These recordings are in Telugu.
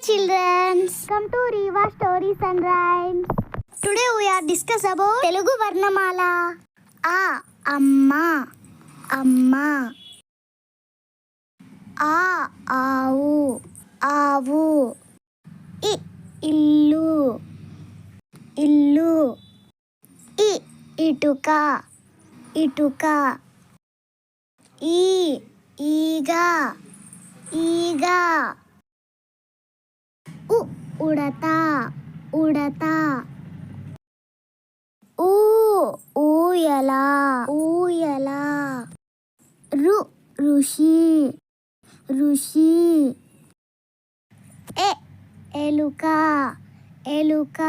children, come to Riva Stories and Rhymes. Today we are discuss about Telugu Varnamala. A amma, amma. A aavu, aavu. I illu, illu. I ituka, ituka. E ఈగా, ఈగా. ఉడత, ఉడత. ఊయల, ఊయల. ఋషి, ఋషి. ఎలుక, ఎలుక.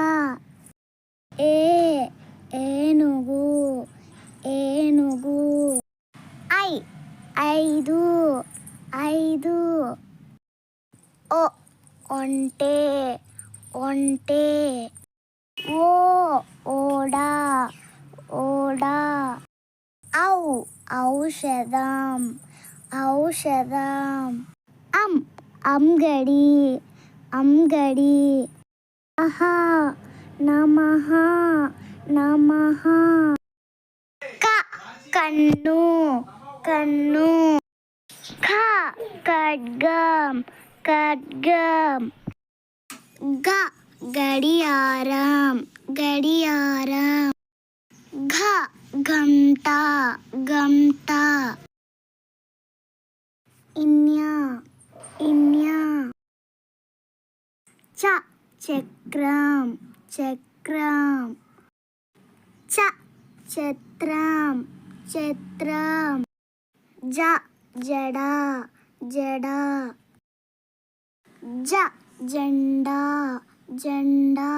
ఏనుగు, ఏనుగు. ఐదు, ఐదు. ఒంటె, ఒంటె. ఓడ, ఓడ. ఔషధం, ఔషధం. అంగడి, అంగడి. నమః, నమః. కన్ను, కన్ను. ఖడ్గం, ఖడ్గం. గడియారం, గడియారం. గంట, గంట. ఇన్య, ఇన్య. చక్రం, చక్రం. ఛత్రం, ఛత్రం. జడ, జడ. జెండా, జెండా.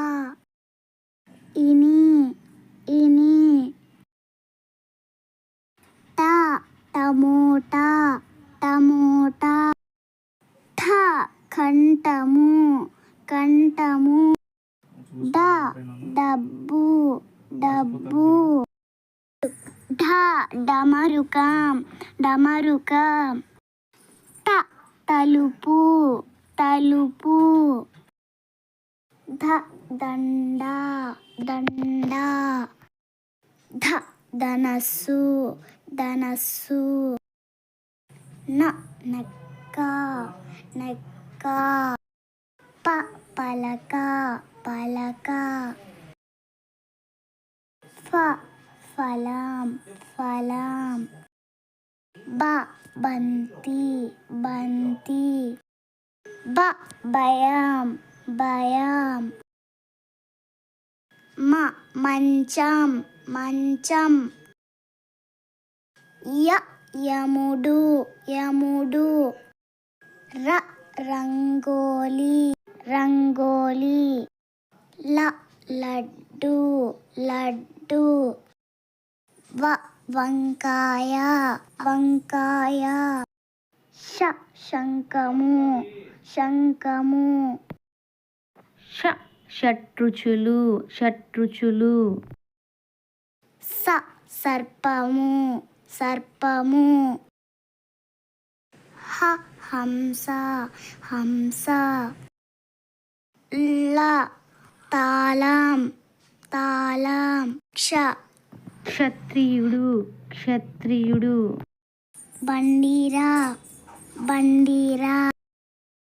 ఇని, ఇని. Tomato, tomato. కంఠము, కంఠము. డబ్బు, డబ్బు. డమరుకం, డమరుకం. తలుపు, తలుపు. దండ, దండ. ధనస్సు, ధనస్సు. నక్క, నక్క. పలక, పలక. ఫలం, ఫలం. బంతి, బంతి. భయం, భయం. మంచం, మంచం. యముడు, యముడు. రంగోలి, రంగోలి. లడ్డు, లడ్డు. వంకాయ, వంకాయ. శంఖము, శంఖము. షట్రుచులు, షట్రుచులు. సర్పము, సర్పము. హంస, హంస. తాళం, తాళం. క్షత్రియుడు, క్షత్రియుడు. బండిరా, బండిరా.